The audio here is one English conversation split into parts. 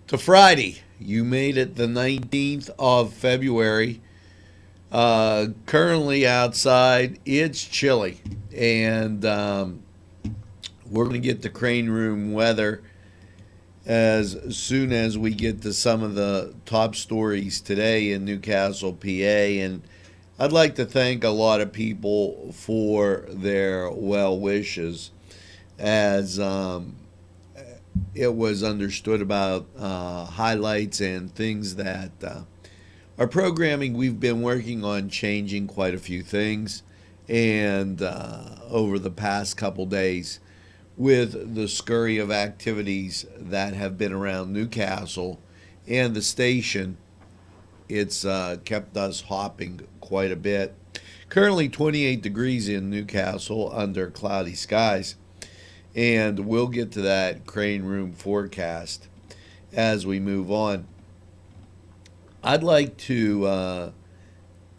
to Friday. You made it the 19th of February. Currently outside, it's chilly. And we're going to get the crane room weather as soon as we get to some of the top stories today in Newcastle, PA. And I'd like to thank a lot of people for their well wishes as it was understood about highlights and things that our programming, we've been working on changing quite a few things. And over the past couple days, with the scurry of activities that have been around Newcastle and the station, it's kept us hopping quite a bit. Currently 28 degrees in Newcastle under cloudy skies. And we'll get to that crane room forecast as we move on. I'd like to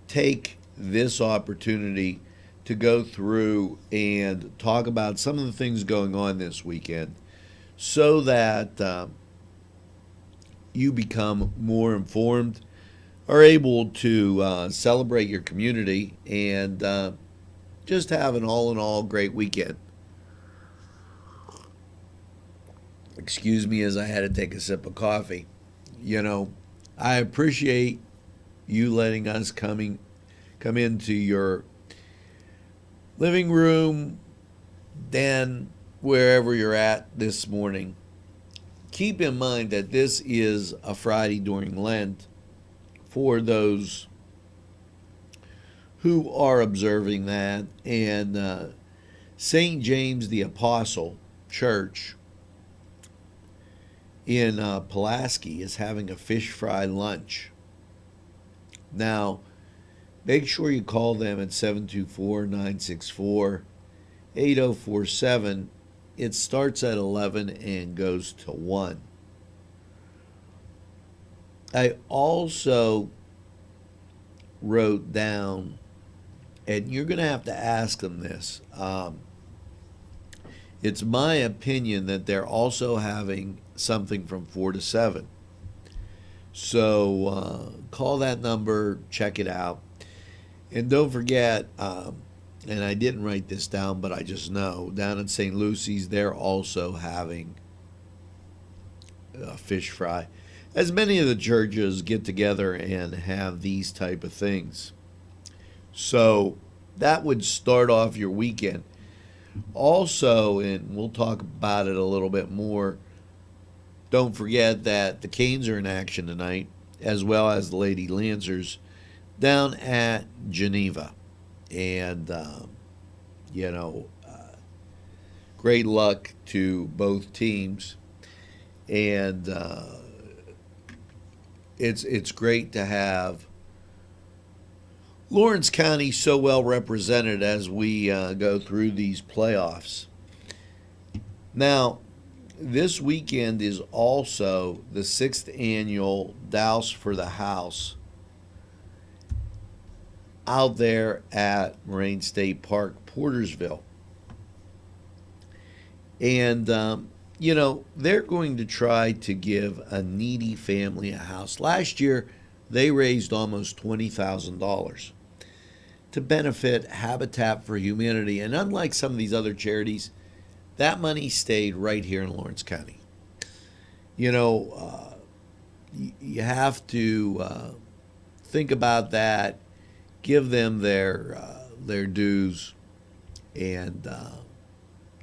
take this opportunity to go through and talk about some of the things going on this weekend so that you become more informed, are able to celebrate your community, and just have an all in all great weekend. Excuse me as I had to take a sip of coffee. You know, I appreciate you letting us come into your living room, den, wherever you're at this morning. Keep in mind that this is a Friday during Lent for those who are observing that. And St. James the Apostle Church in Pulaski is having a fish fry lunch. Now, make sure you call them at 724-964-8047. It starts at 11 and goes to 1. I also wrote down, and you're going to have to ask them this. It's my opinion that they're also having something from 4 to 7. So call that number, check it out. And don't forget, and I didn't write this down, but I just know, down in St. Lucy's, they're also having a fish fry. As many of the churches get together and have these type of things. So that would start off your weekend. Also, and we'll talk about it a little bit more, don't forget that the Canes are in action tonight, as well as the Lady Lancers down at Geneva. And, you know, great luck to both teams. And it's great to have Lawrence County so well represented as we go through these playoffs. Now, this weekend is also the 6th annual Douse for the House out there at Moraine State Park, Portersville. And, you know, they're going to try to give a needy family a house. Last year, they raised almost $20,000 to benefit Habitat for Humanity. And unlike some of these other charities, that money stayed right here in Lawrence County. You know, you have to think about that, give them their dues, and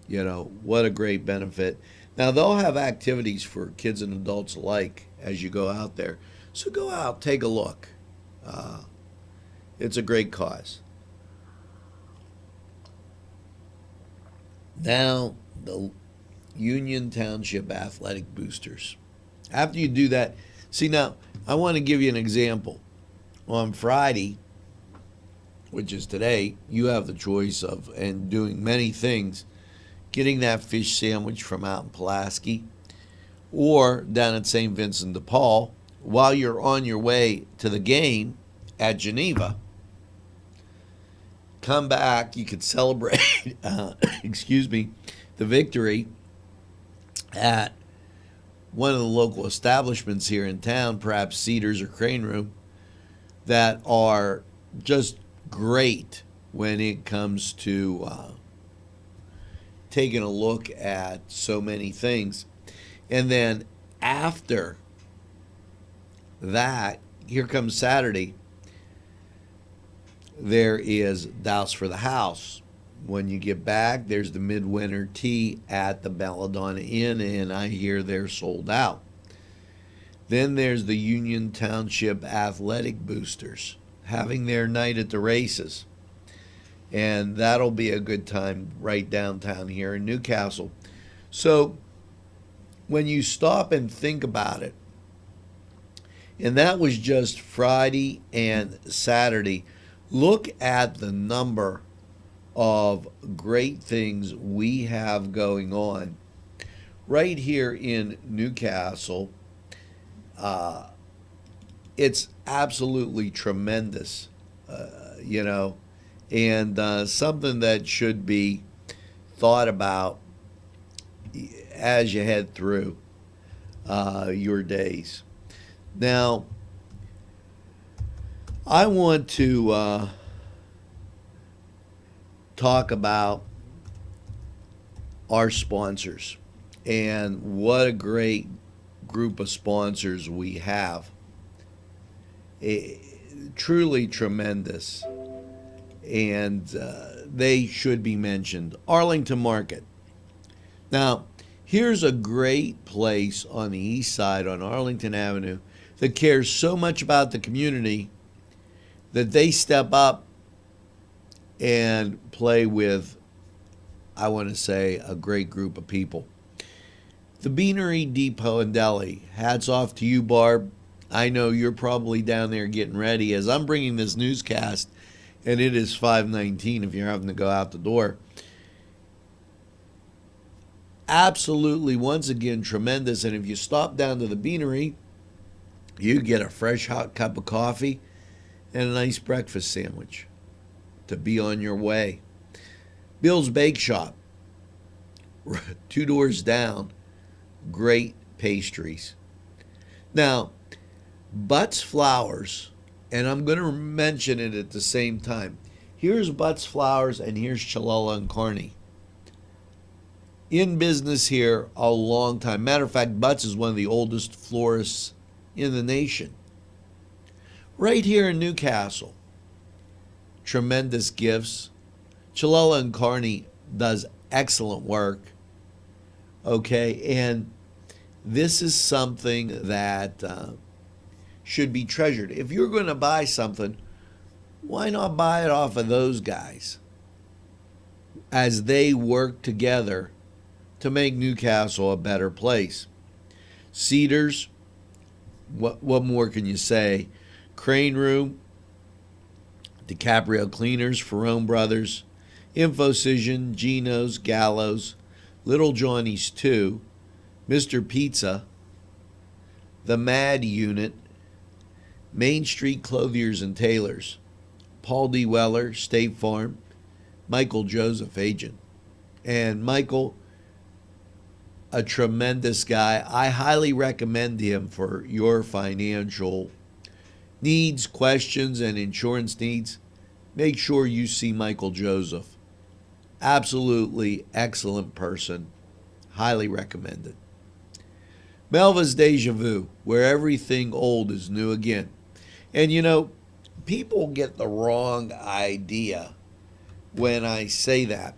you know, what a great benefit. Now they'll have activities for kids and adults alike as you go out there. So go out, take a look. It's a great cause. Now, the Union Township Athletic Boosters. After you do that, see now, I want to give you an example. On Friday, which is today, you have the choice of, and doing many things, getting that fish sandwich from out in Pulaski or down at St. Vincent de Paul while you're on your way to the game at Geneva. Come back, you could celebrate, excuse me, the victory at one of the local establishments here in town, perhaps Cedars or Crane Room, that are just great when it comes to taking a look at so many things. And then after that, here comes Saturday, there is Douse for the House. When you get back, there's the midwinter tea at the Belladonna Inn, and I hear they're sold out. Then there's the Union Township Athletic Boosters having their night at the races. And that'll be a good time right downtown here in Newcastle. So when you stop and think about it, and that was just Friday and Saturday, look at the number of great things we have going on right here in Newcastle. It's absolutely tremendous, and something that should be thought about as you head through your days. Now, I want to talk about our sponsors and what a great group of sponsors we have. Truly tremendous, and they should be mentioned. Arlington Market. Now, here's a great place on the east side on Arlington Avenue that cares so much about the community that they step up and play with, I want to say, a great group of people. The Beanery Depot and Deli. Hats off to you, Barb. I know you're probably down there getting ready as I'm bringing this newscast, and it is 5:19 if you're having to go out the door. Absolutely, once again, tremendous. And if you stop down to the Beanery, you get a fresh hot cup of coffee and a nice breakfast sandwich to be on your way. Bill's Bake Shop, 2 doors down, great pastries. Now, Butts Flowers, and I'm going to mention it at the same time. Here's Butts Flowers and here's Chalella and Carney. In business here a long time. Matter of fact, Butts is one of the oldest florists in the nation. Right here in Newcastle. Tremendous gifts. Chalella and Carney does excellent work. Okay, and this is something that should be treasured. If you're going to buy something, why not buy it off of those guys as they work together to make Newcastle a better place? Cedars, what more can you say? Crane Room, DiCaprio Cleaners, Ferrone Brothers, Infocision, Geno's, Gallows, Little Johnny's 2, Mr. Pizza, The Mad Unit, Main Street Clothiers and Tailors, Paul D. Weller, State Farm, Michael Joseph, agent. And Michael, a tremendous guy. I highly recommend him for your financial needs, questions, and insurance needs. Make sure you see Michael Joseph. Absolutely excellent person. Highly recommended. Melva's Deja Vu, where everything old is new again. And people get the wrong idea when I say that.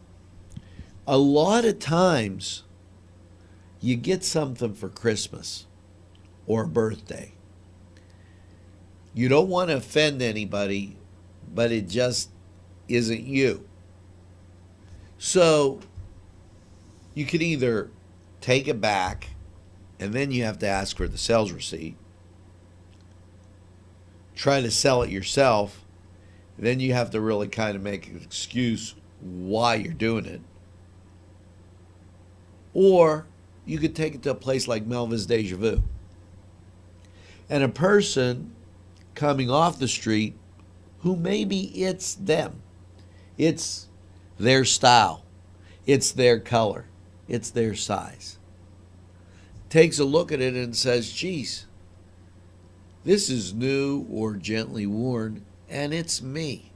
A lot of times, you get something for Christmas or a birthday. You don't want to offend anybody, but it just isn't you. So you can either take it back, and then you have to ask for the sales receipt, try to sell it yourself, then you have to really kind of make an excuse why you're doing it. Or you could take it to a place like Melva's Deja Vu. And a person coming off the street who maybe it's them. It's their style. It's their color. It's their size. takes a look at it and says, geez, this is new or gently worn, and it's me.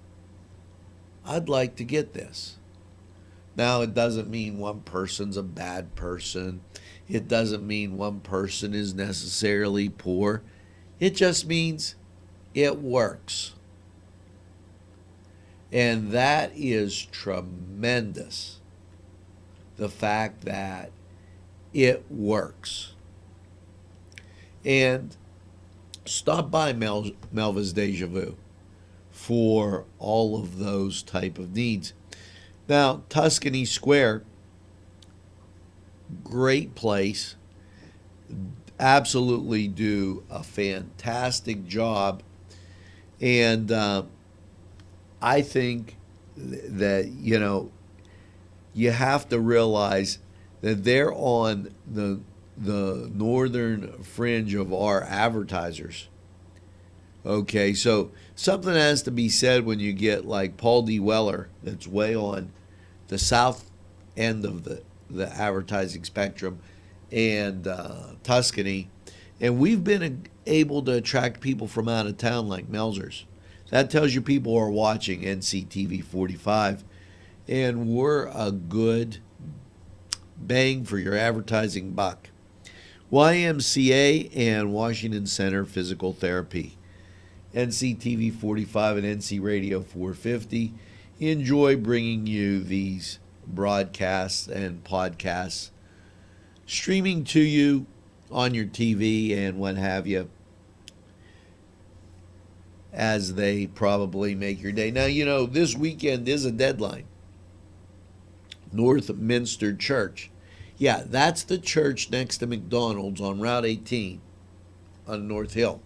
I'd like to get this. Now, it doesn't mean one person's a bad person. It doesn't mean one person is necessarily poor. It just means it works. And that is tremendous. The fact that it works. And stop by Melva's Deja Vu for all of those type of needs. Now, Tuscany Square, great place. Absolutely do a fantastic job. And I think that, you have to realize that they're on the northern fringe of our advertisers. Okay, so something has to be said when you get like Paul D. Weller, that's way on the south end of the advertising spectrum, and Tuscany, and we've been able to attract people from out of town like Melzers. That tells you people are watching NCTV45, and we're a good bang for your advertising buck. YMCA and Washington Center Physical Therapy. NCTV45 and NC Radio 450 enjoy bringing you these broadcasts and podcasts, streaming to you on your TV and what have you, as they probably make your day. Now, this weekend is a deadline. Northminster Church. Yeah, that's the church next to McDonald's on Route 18 on North Hill.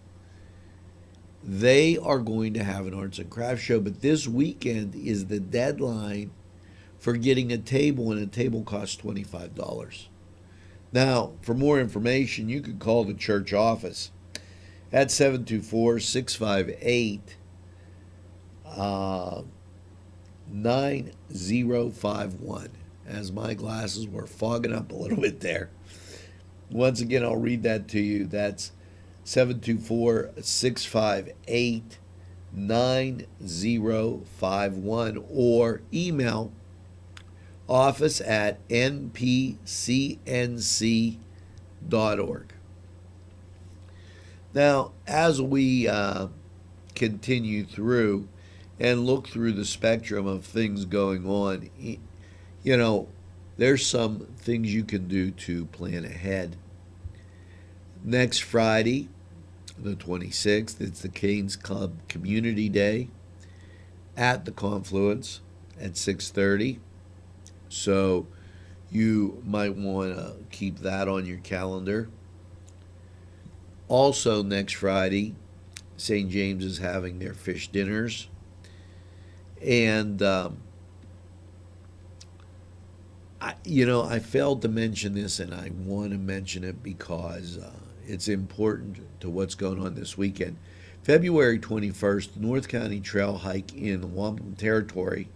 They are going to have an arts and crafts show, but this weekend is the deadline for getting a table, and a table costs $25. Now, for more information, you could call the church office at 724-658-9051, as my glasses were fogging up a little bit there. Once again, I'll read that to you. That's 724-658-9051, or email office@npcnc.org. Now, as we continue through and look through the spectrum of things going on, there's some things you can do to plan ahead. Next Friday, the 26th, it's the Canes Club Community Day at the Confluence at 6:30. So you might want to keep that on your calendar. Also, next Friday, St. James is having their fish dinners. And, I failed to mention this, and I want to mention it because it's important to what's going on this weekend. February 21st, North County Trail Hike in the Wampum Territory.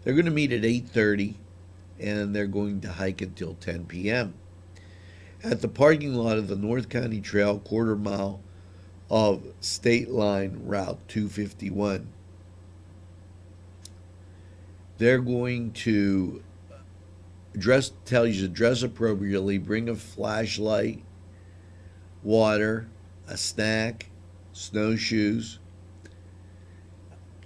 They're going to meet at 8:30, and they're going to hike until 10 p.m. at the parking lot of the North County Trail, quarter mile of State Line Route 251. They're going to tell you to dress appropriately, bring a flashlight, water, a snack, snowshoes.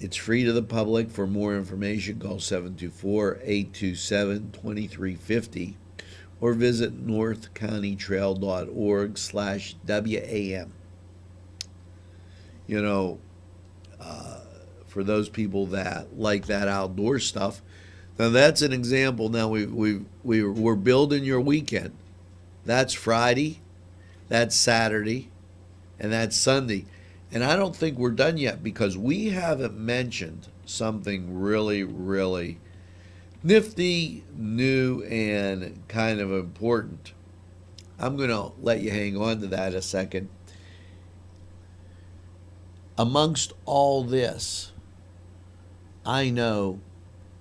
It's free to the public. For more information, call 724-827-2350 or visit northcountytrail.org/WAM. For those people that like that outdoor stuff, now that's an example. Now we're building your weekend. That's Friday, that's Saturday, and that's Sunday. And I don't think we're done yet, because we haven't mentioned something really, really nifty, new, and kind of important. I'm going to let you hang on to that a second. Amongst all this, I know,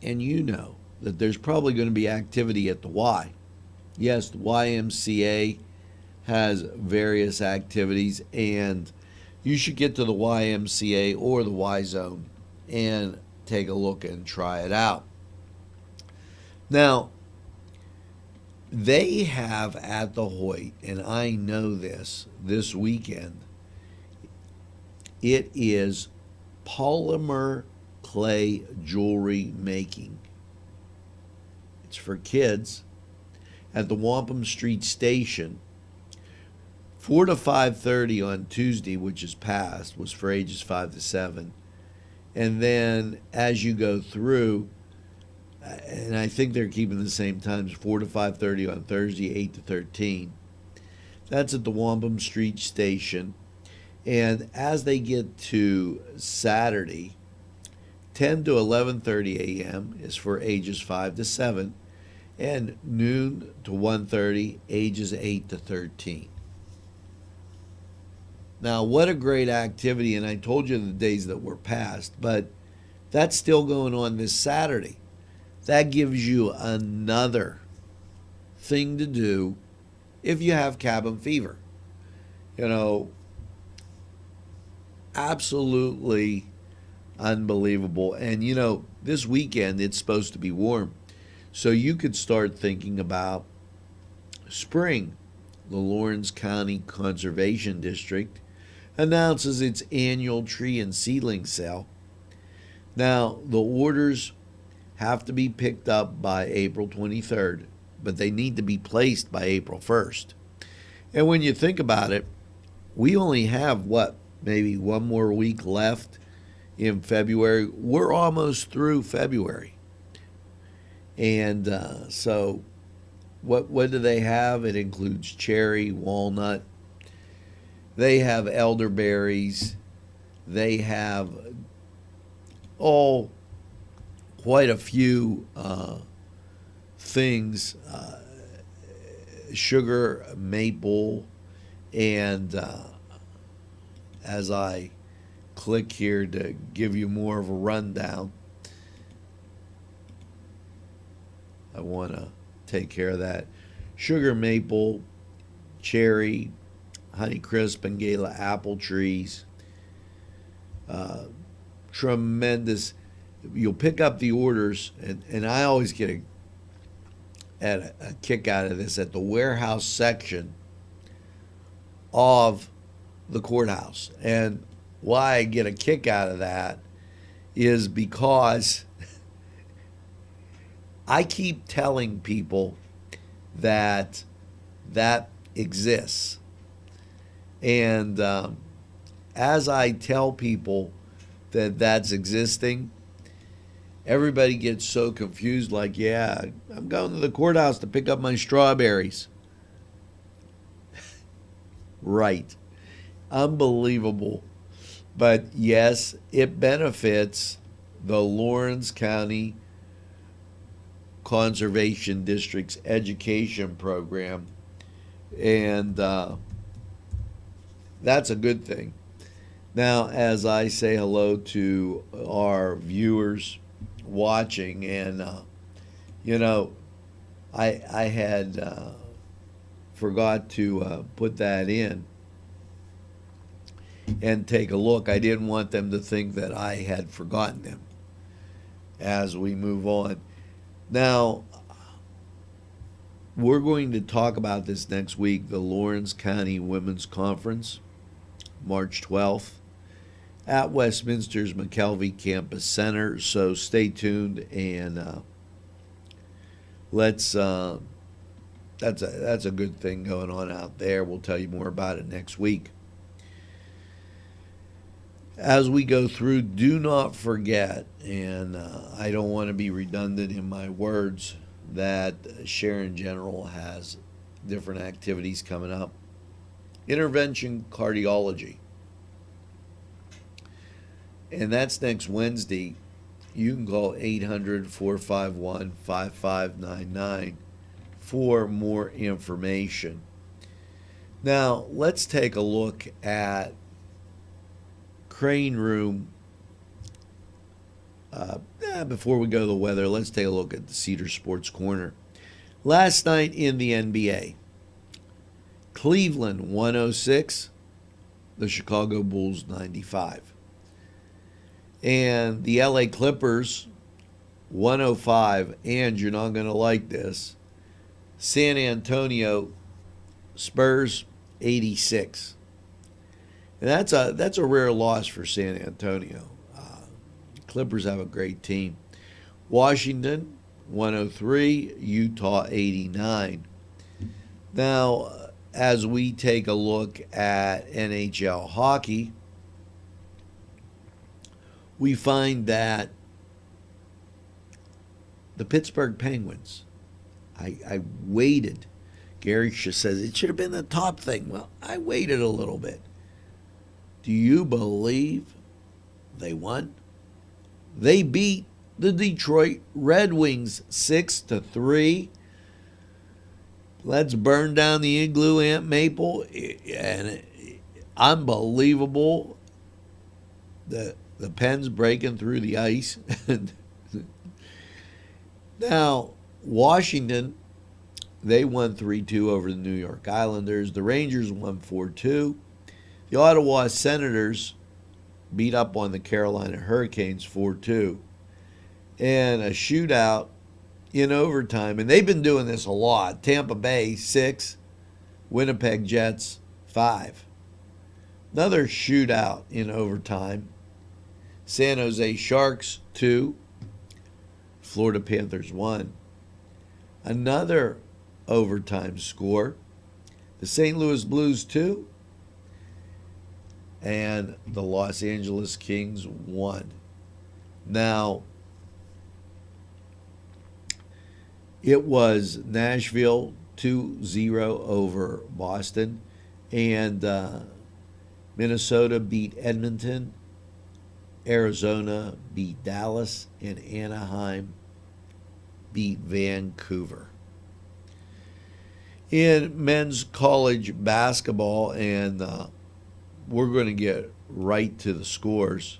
and you know, that there's probably going to be activity at the Y. Yes, the YMCA has various activities, and you should get to the YMCA or the Y Zone and take a look and try it out. Now, they have at the Hoyt, and I know this weekend, it is polymer clay jewelry making. It's for kids at the Wampum Street Station. 4 to 5:30 on Tuesday, which is past, was for ages 5 to 7. And then as you go through, and I think they're keeping the same times, 4 to 5:30 on Thursday, 8 to 13. That's at the Wampum Street Station. And as they get to Saturday, 10 to 11:30 a.m. is for ages 5 to 7, and noon to 1:30, ages 8 to 13. Now, what a great activity, and I told you the days that were past, but that's still going on this Saturday. That gives you another thing to do if you have cabin fever. You know, absolutely unbelievable. And you know, this weekend it's supposed to be warm, so you could start thinking about spring. The Lawrence County Conservation District announces its annual tree and seedling sale. Now, the orders have to be picked up by April 23rd, but they need to be placed by April 1st. And when you think about it, we only have maybe one more week left in February. We're almost through February. And so what do they have? It includes cherry, walnut. They have elderberries. They have quite a few things, sugar, maple, and as I click here to give you more of a rundown, I want to take care of that. Sugar, maple, cherry, Honeycrisp and Gala apple trees. Tremendous. You'll pick up the orders, and I always get a kick out of this at the warehouse section of the courthouse. And why I get a kick out of that is because I keep telling people that exists. And as I tell people that that's existing, everybody gets so confused, like, yeah, I'm going to the courthouse to pick up my strawberries. Right. Unbelievable. But yes, it benefits the Lawrence County Conservation District's education program. And that's a good thing. Now, as I say hello to our viewers watching, and you know, I had forgot to put that in and take a look. I didn't want them to think that I had forgotten them as we move on. Now, we're going to talk about this next week, the Lawrence County Women's Conference, March 12th, at Westminster's McKelvey Campus Center. So stay tuned, and that's a good thing going on out there. We'll tell you more about it next week. As we go through, do not forget, and I don't want to be redundant in my words, that Sharon General has different activities coming up. Intervention cardiology. And that's next Wednesday. You can call 800-451-5599 for more information. Now, let's take a look at Crane Room. Before we go to the weather, let's take a look at the Cedar Sports Corner. Last night in the NBA, Cleveland 106, the Chicago Bulls 95. And the LA Clippers 105, and you're not going to like this, San Antonio Spurs 86. And that's a rare loss for San Antonio. Clippers have a great team. Washington 103, Utah 89. Now, as we take a look at NHL hockey, we find that the Pittsburgh Penguins, I waited. Gary says it should have been the top thing. Well, I waited a little bit. Do you believe they won? They beat the Detroit Red Wings 6-3. Let's burn down the igloo, Aunt Maple. And unbelievable. The Pens breaking through the ice. Now, Washington, they won 3-2 over the New York Islanders. The Rangers won 4-2. The Ottawa Senators beat up on the Carolina Hurricanes 4-2. And a shootout in overtime. And they've been doing this a lot. Tampa Bay 6, Winnipeg Jets 5. Another shootout in overtime. San Jose Sharks 2, Florida Panthers 1. Another overtime score. The St. Louis Blues 2, and the Los Angeles Kings 1. Now, it was Nashville 2-0 over Boston, and Minnesota beat Edmonton, Arizona beat Dallas, and Anaheim beat Vancouver. In men's college basketball, and we're going to get right to the scores.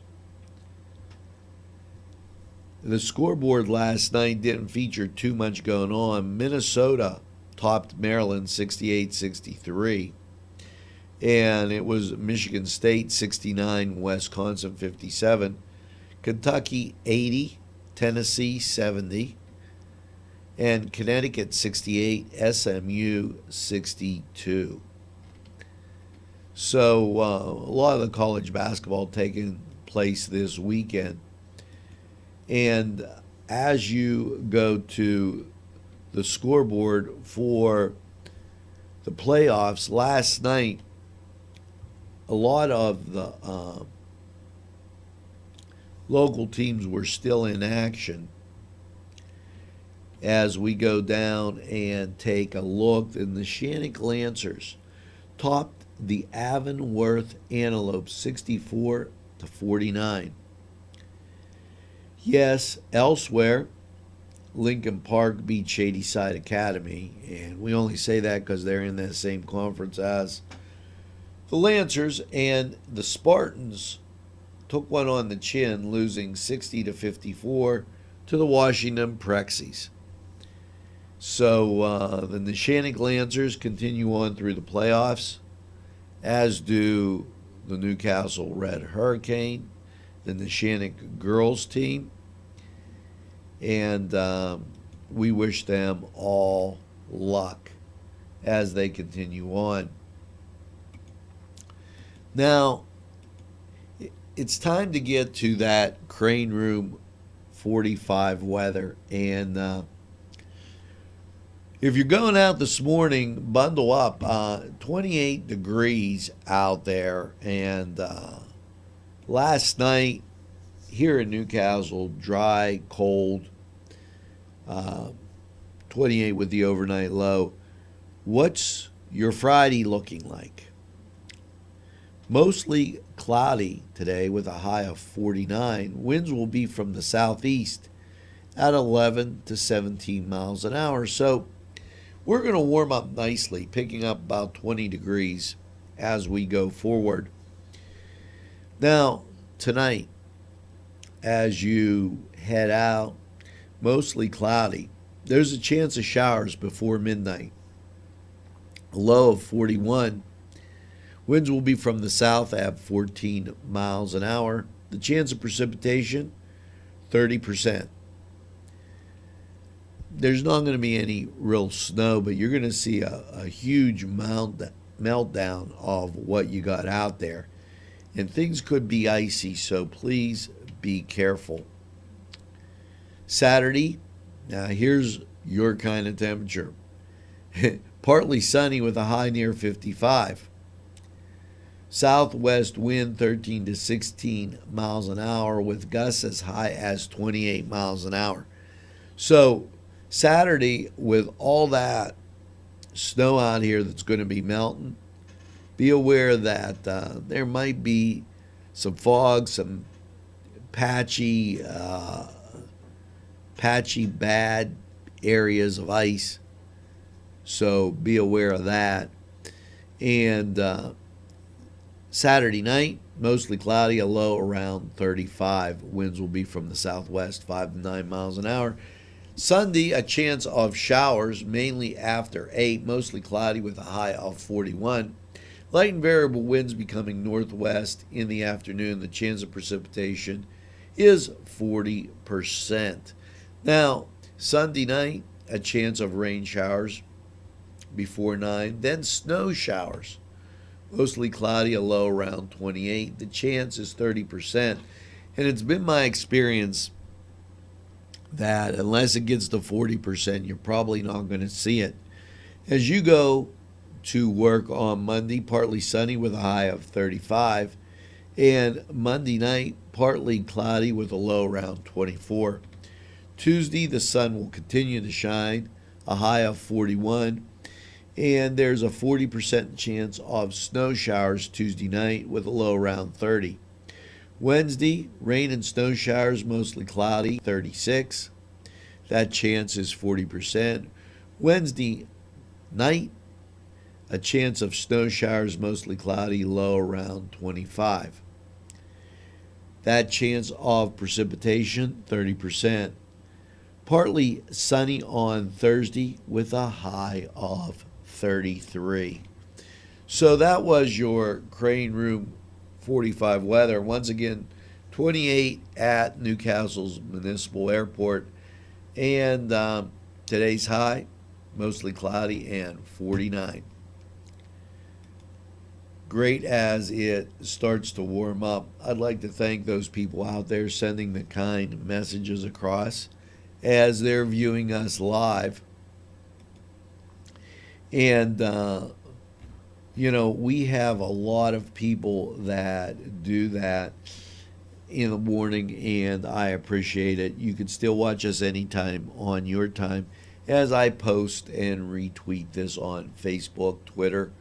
The scoreboard last night didn't feature too much going on. Minnesota topped Maryland 68-63. And it was Michigan State 69, Wisconsin 57, Kentucky 80, Tennessee 70, and Connecticut 68, SMU 62. So a lot of the college basketball taking place this weekend. And as you go to the scoreboard for the playoffs, last night, a lot of the local teams were still in action. As we go down and take a look, and the Shannick Lancers topped the Avonworth Antelopes 64-49. Yes, elsewhere, Lincoln Park beat Shadyside Academy, and we only say that because they're in that same conference as the Lancers, and the Spartans took one on the chin, losing 60-54 to the Washington Prexies. So the Neshannock Lancers continue on through the playoffs, as do the Newcastle Red Hurricane, the Neshannock girls team, and we wish them all luck as they continue on. Now, it's time to get to that Crane Room 45 weather. And if you're going out this morning, bundle up. 28 degrees out there. And last night here in Newcastle, dry, cold, 28 with the overnight low. What's your Friday looking like? Mostly cloudy today with a high of 49. Winds will be from the southeast at 11 to 17 miles an hour. So we're going to warm up nicely, picking up about 20 degrees as we go forward. Now, tonight, as you head out, mostly cloudy. There's a chance of showers before midnight. a low of 41. Winds will be from the south at 14 miles an hour. The chance of precipitation, 30%. There's not going to be any real snow, but you're going to see a huge meltdown of what you got out there. And things could be icy, so please be careful. Saturday, now here's your kind of temperature. Partly sunny with a high near 55. Southwest wind 13 to 16 miles an hour with gusts as high as 28 miles an hour. So Saturday, with all that snow out here that's going to be melting, be aware that there might be some fog, some patchy bad areas of ice. So be aware of that. And Saturday night, mostly cloudy, a low around 35. Winds will be from the southwest, 5 to 9 miles an hour. Sunday, a chance of showers, mainly after 8, mostly cloudy with a high of 41. Light and variable winds becoming northwest in the afternoon. The chance of precipitation is 40%. Now, Sunday night, a chance of rain showers before 9, then snow showers. Mostly cloudy, a low around 28. The chance is 30%. And it's been my experience that unless it gets to 40%, you're probably not going to see it. As you go to work on Monday, partly sunny with a high of 35. And Monday night, partly cloudy with a low around 24. Tuesday, the sun will continue to shine, a high of 41. And there's a 40% chance of snow showers Tuesday night with a low around 30. Wednesday, rain and snow showers, mostly cloudy, 36. That chance is 40%. Wednesday night, a chance of snow showers, mostly cloudy, low around 25. That chance of precipitation, 30%. Partly sunny on Thursday with a high of 33. So that was your Crane Room 45 weather. Once again, 28 at Newcastle's Municipal Airport. And today's high, mostly cloudy, and 49. Great as it starts to warm up. I'd like to thank those people out there sending the kind messages across as they're viewing us live. And, we have a lot of people that do that in the morning, and I appreciate it. You can still watch us anytime on your time as I post and retweet this on Facebook, Twitter,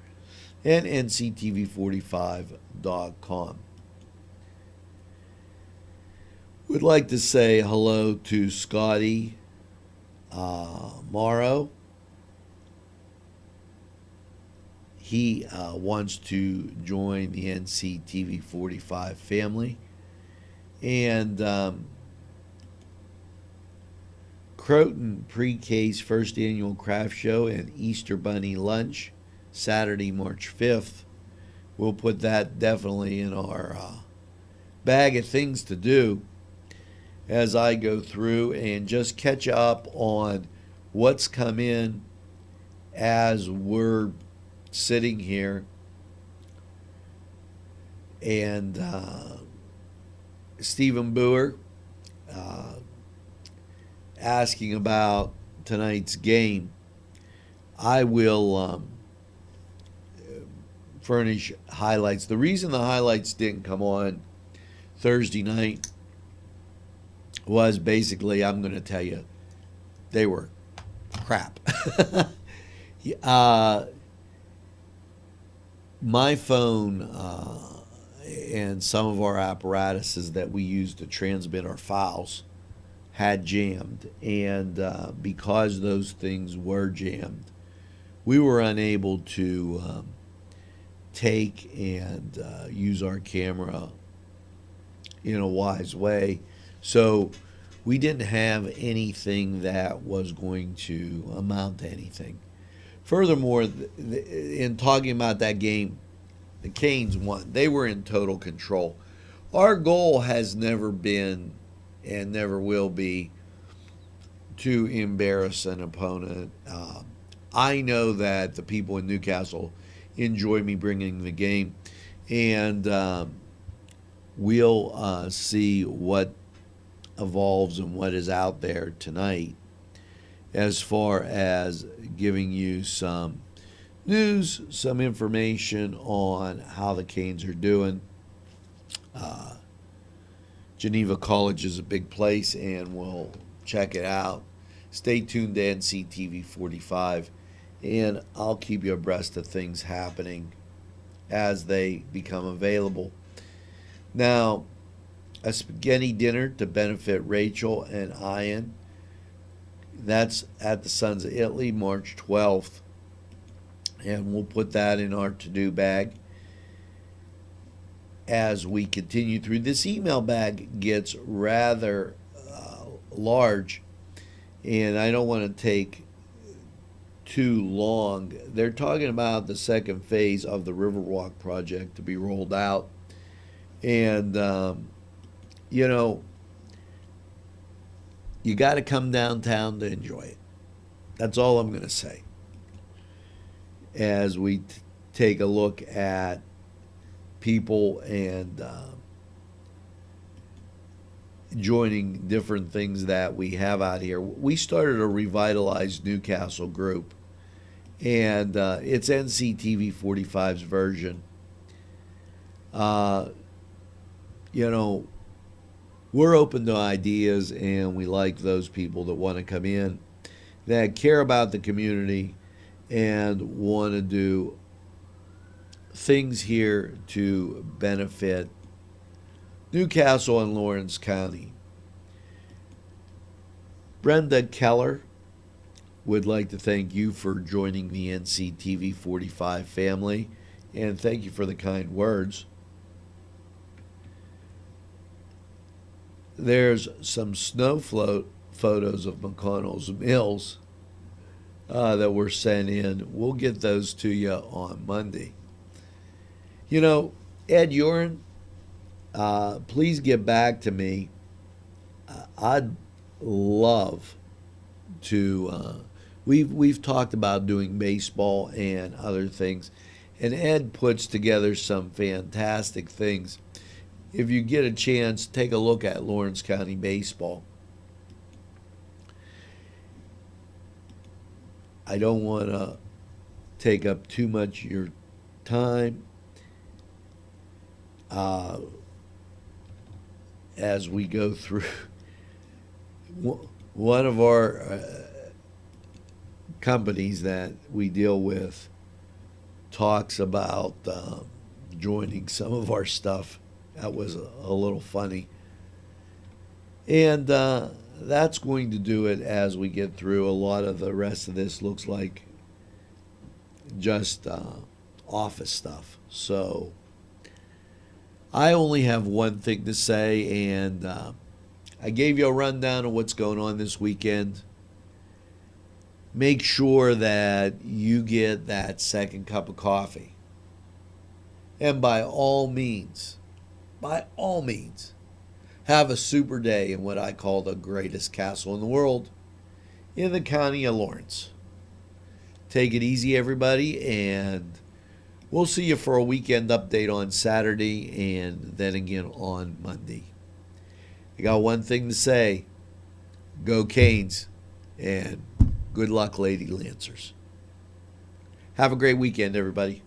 and NCTV45.com. Would like to say hello to Scotty Morrow. He wants to join the NCTV45 family. And Croton Pre-K's first annual craft show and Easter Bunny lunch, Saturday, March 5th. We'll put that definitely in our bag of things to do as I go through and just catch up on what's come in as we're sitting here. And Stephen Boer asking about tonight's game. I will furnish highlights. The reason the highlights didn't come on Thursday night was basically, I'm going to tell you, they were crap. My phone and some of our apparatuses that we use to transmit our files had jammed, and because those things were jammed, we were unable to take and use our camera in a wise way. So we didn't have anything that was going to amount to anything. Furthermore, in talking about that game, the Canes won. They were in total control. Our goal has never been and never will be to embarrass an opponent. I know that the people in Newcastle enjoy me bringing the game, and we'll see what evolves and what is out there tonight as far as giving you some news, some information on how the Canes are doing. Geneva College is a big place, and we'll check it out. Stay tuned to NCTV45, and I'll keep you abreast of things happening as they become available. Now, a spaghetti dinner to benefit Rachel and Ian. That's at the Sons of Italy, March 12th. And we'll put that in our to-do bag as we continue through. This email bag gets rather large, and I don't want to take too long. They're talking about the second phase of the Riverwalk project to be rolled out. And, you know, you got to come downtown to enjoy it. That's all I'm going to say. As we take a look at people and joining different things that we have out here. We started a revitalized Newcastle group, and it's NCTV45's version. You know, we're open to ideas, and we like those people that want to come in, that care about the community, and want to do things here to benefit Newcastle and Lawrence County. Brenda Keller would like to thank you for joining the NCTV45 family, and thank you for the kind words. There's some snow float photos of McConnell's Mills that were sent in. We'll get those to you on Monday. You know, Ed Urin, please get back to me. I'd love to. We've talked about doing baseball and other things, and Ed puts together some fantastic things. If you get a chance, take a look at Lawrence County baseball. I don't want to take up too much of your time as we go through. One of our companies that we deal with talks about joining some of our stuff. That was a little funny. And that's going to do it as we get through. A lot of the rest of this looks like just office stuff. So I only have one thing to say, and I gave you a rundown of what's going on this weekend. Make sure that you get that second cup of coffee. And by all means, have a super day in what I call the greatest castle in the world, in the county of Lawrence. Take it easy, everybody, and we'll see you for a weekend update on Saturday and then again on Monday. I got one thing to say. Go Canes, and good luck, Lady Lancers. Have a great weekend, everybody.